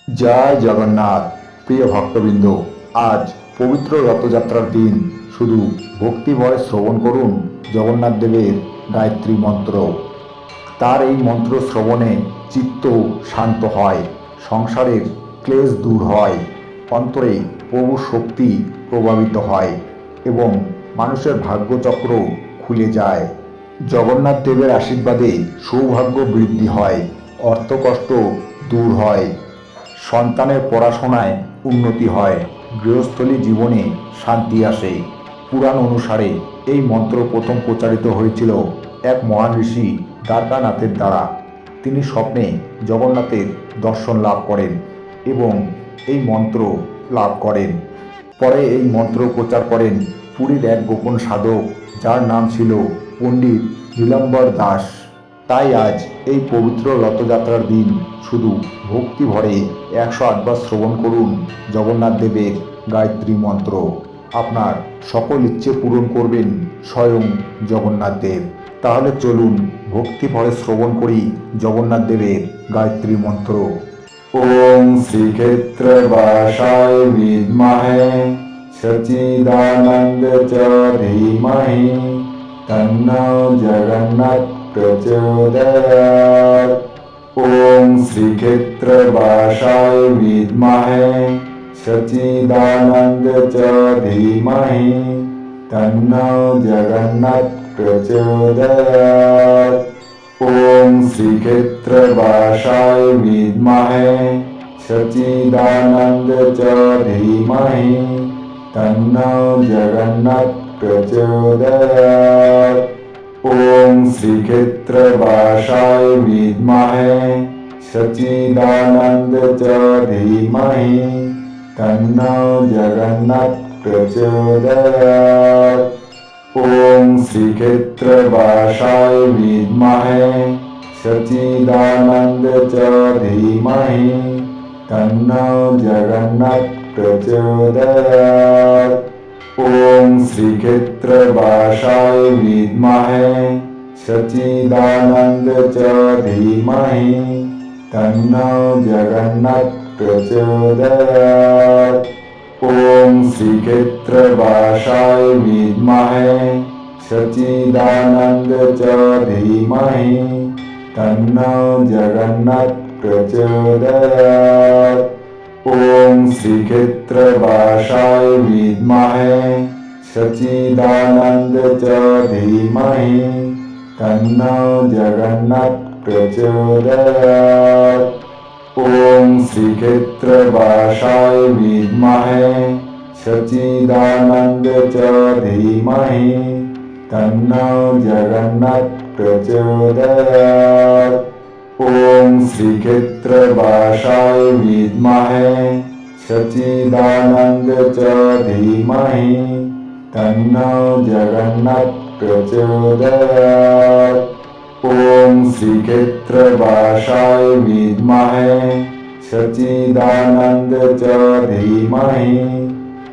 জয় জগন্নাথ। প্রিয় ভক্তবৃন্দ, আজ পবিত্র রথযাত্রার দিন। শুধু ভক্তিভয় শ্রবণ করুন জগন্নাথ দেবের গায়ত্রী মন্ত্র। তার এই মন্ত্র শ্রবণে চিত্ত শান্ত হয়, সংসারের ক্লেশ দূর হয়, অন্তরে প্রভুর শক্তি প্রভাবিত হয় এবং মানুষের ভাগ্যচক্র খুলে যায়। জগন্নাথ দেবের আশীর্বাদে সৌভাগ্য বৃদ্ধি হয়, অর্থকষ্ট দূর হয়, সন্তানের পড়াশোনায় উন্নতি হয়, গৃহস্থলী জীবনে শান্তি আসে। পুরাণ অনুসারে এই মন্ত্র প্রথম প্রচারিত হয়েছিল এক মহান ঋষি দ্বারকানাথের দ্বারা। তিনি স্বপ্নে জগন্নাথের দর্শন লাভ করেন এবং এই মন্ত্র লাভ করেন। পরে এই মন্ত্র প্রচার করেন পুরীর এক গোপন সাধক, যার নাম ছিল পণ্ডিত নীলাম্বর দাস। তাই আজ এই পবিত্র রথযাত্রার দিন শুধু ভক্তি ভরে 108 বার শ্রবণ করুন জগন্নাথ দেবের গায়ত্রী মন্ত্র। আপনার সকল ইচ্ছে পূরণ করবেন স্বয়ং জগন্নাথ দেব। তাহলে চলুন ভক্তি ভরে শ্রবণ করি জগন্নাথ দেবের গায়ত্রী মন্ত্র। ওম শ্রীক্ষেত্রবাসায় বিদ্মহে সচিদানন্দ চ ধীমহি তন্নো জগন্নাথ প্রচোদয়াৎ। ওম শ্রীক্ষেত্রবাসায় বিদ্মহে সচিদানন্দ চ ধীমহি তন্নো জগন্নাথ প্রচোদয়াৎ। ওম শ্রীক্ষেত্রবাসায় বিদ্মহে সচিদানন্দ চ ধীমহি তন্নো জগন্নাথ প্রচোদয়াৎ। ওম শ্রীক্ষেত্রবাসায় বিদ্মহে সচিদানন্দ চ ধীমহি তন্নো জগন্নাথ প্রচোদয়াৎ। ওম শ্রীক্ষেত্রবাসায় বিদ্মহে সচিদানন্দ চ ধীমহি তন্নো জগন্নাথ প্রচোদয়াৎ। ওম শ্রীক্ষেত্রবাসায় বিদ্মহে সচিদানন্দ চ ধীমহি তন্নো জগন্নাথ প্রচোদয়াৎ। ওম শ্রীক্ষেত্রবাসায় বিদ্মহে সচিদানন্দ চ ধীমহি তন্নো জগন্নাথ প্রচোদয়াৎ। ওম শ্রীক্ষেত্রবাসায় বিদ্মহে সচিদানন্দ চ ধীমহি তন্নো জগন্নাথ প্রচোদয়াৎ। ওম শ্রীক্ষেত্রবাসায় বিদ্মহে সচিদানন্দ চ ধীমহি তন্নো জগন্নাথ প্রচোদয়াৎ। ওম শ্রীক্ষেত্রবাসায় বিদ্মহে সচিদানন্দ চ ধীমহি তন্নো জগন্নাথ প্রচোদয়াৎ। ওম শ্রীক্ষেত্রবাসায় বিদ্মহে সচিদানন্দ চ ধীমহি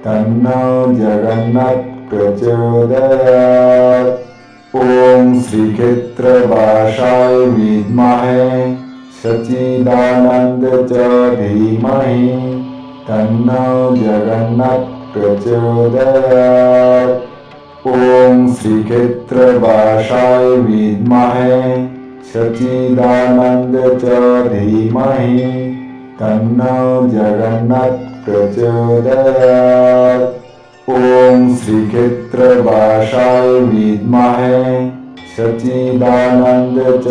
তন্নো জগন্নাথ প্রচোদয়াৎ। ওম শ্রীক্ষেত্রবাসায় বিদ্মহে সচিদানন্দ চ ধীমহি তন্নো জগন্নাথ প্রচোদয়াৎ। ওম শ্রীক্ষেত্রবাসায় বিদ্মহে সচিদানন্দ চ ধীমহি তন্নো জগন্নাথ প্রচোদয়াৎ। ওম শ্রীক্ষেত্রবাসায় বিদ্মহে সচিদানন্দ চ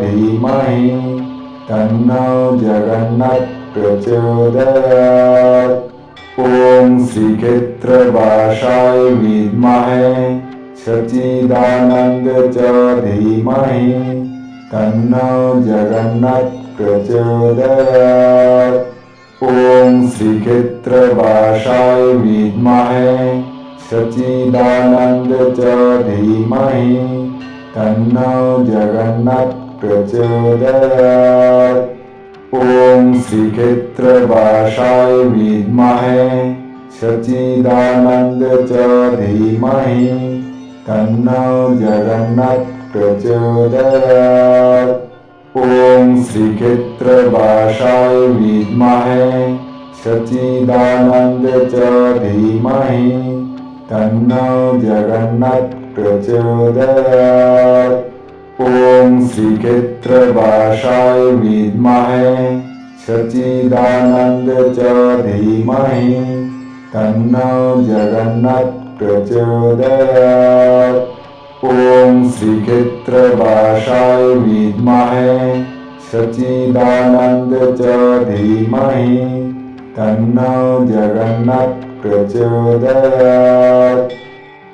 ধীমহি তন্নো জগন্নাথ প্রচোদয়াৎ। ওম শ্রীক্ষেত্রবাসায় বিদ্মহে সচিদানন্দ চ ধীমহি তন্নো জগন্নাথ প্রচোদয়াৎ। ওম শ্রীক্ষেত্রবাসায় বিদ্মহে সচিদানন্দ চ ধীমহি তন্নো জগন্নাথ প্রচোদয়াৎ। ওম শ্রীক্ষেত্রবাসায় বিদ্মহে সচিদানন্দ চ ধীমহি তন্নো জগন্নাথ প্রচোদয়াৎ। ओम श्रीक्षेत्रवासाय विद्महे सच्चिदानंद च धीमहि तन्नो जगन्नाथ प्रचोदयात्। ओम श्रीक्षेत्रवासाय विद्महे सच्चिदानंद च धीमहि तन्नो जगन्नाथ प्रचोदयात्। ओम श्रीक्षेत्रवासाय विद्महे सच्चिदानंद च धीमहि तन्नो जगन्नाथ प्रचोदयात्।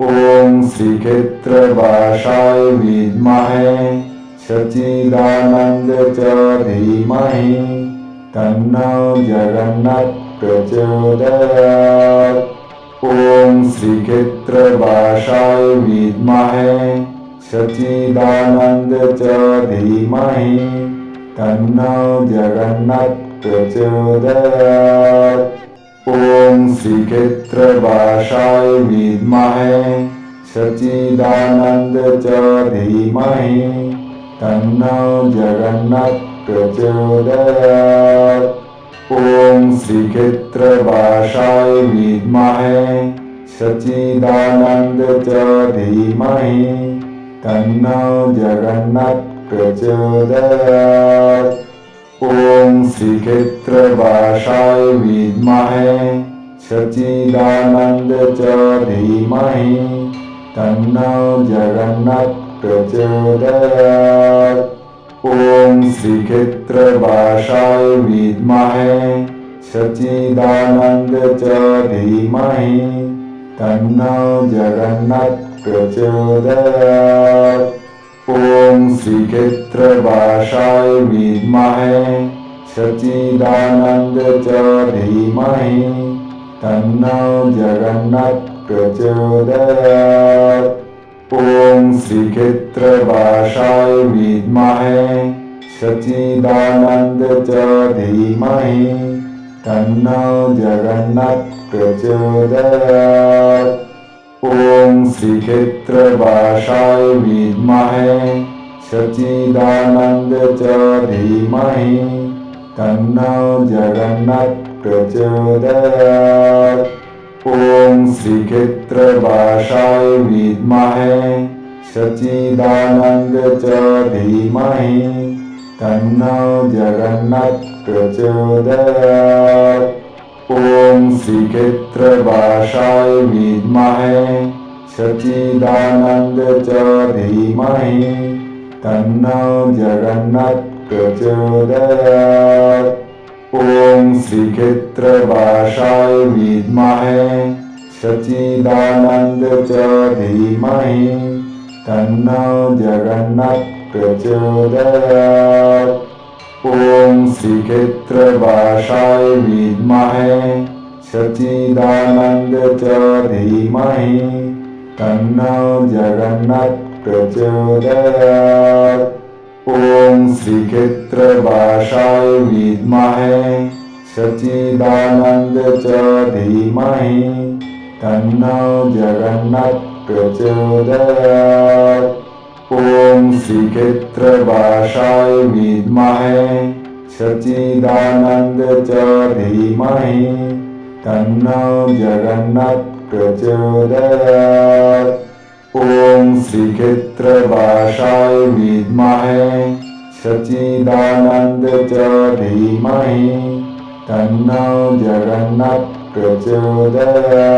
ओम श्रीक्षेत्रवासाय विद्महे सच्चिदानंद च धीमहि तन्नो जगन्नाथ प्रचोदयात्। ओम श्रीक्षेत्रवासाय विद्महे सच्चिदानंद च धीमहि तन्नो जगन्नाथ प्रचोदयात्। ओम श्रीक्षेत्रवासाय विद्महे सच्चिदानंद च धीमहि तन्नो जगन्नाथ प्रचोदयात्। ओम श्रीक्षेत्रवासाय विद्महे सच्चिदानंद च धीमहि तन्नो जगन्नाथ प्रचोदयात्। ओम श्रीक्षेत्रवासाय विद्महे सच्चिदानंद च धीमहि तन्नो जगन्नाथ प्रचोदयात्। ओम श्रीक्षेत्रवासाय विद्महे सच्चिदानंद च धीमहि तन्नो जगन्नाथ प्रचोदयात्। ओम श्रीक्षेत्रवासाय विद्महे सच्चिदानंद च धीमहि तन्नो जगन्नाथ प्रचोदयात्। ओम श्रीक्षेत्रवासाय विद्महे सच्चिदानंद च धीमहि तन्नो जगन्नाथ प्रचोदयात्। ओम श्रीक्षेत्रवासाय विद्महे सच्चिदानंद च धीमहि तन्नो जगन्नाथ प्रचोदयात्। ओम श्रीक्षेत्रवासाय विद्महे सच्चिदानंद च धीमहि तन्नो जगन्नाथ प्रचोदयात्। ओम श्रीक्षेत्रवासाय विद्महे सच्चिदानंद च धीमहि तन्नो जगन्नाथ प्रचोदयात्। ओम श्रीक्षेत्रवासाय विद्महे सच्चिदानंद च धीमहि तन्नो जगन्नाथ प्रचोदयात्। ओम श्रीक्षेत्रवासाय विद्महे सच्चिदानंद च धीमहि तन्नो जगन्नाथ प्रचोदयात्। ओम श्रीक्षेत्रवासाय विद्महे सच्चिदानंद च धीमहि तन्नो जगन्नाथ प्रचोदयात्। ओम श्रीक्षेत्रवासाय विद्महे सच्चिदानंद च धीमहि तन्नो जगन्नाथ प्रचोदयात्। ओम श्रीक्षेत्रवासाय विद्महे सच्चिदानंद च धीमहि तन्नो जगन्नाथ प्रचोदयात्।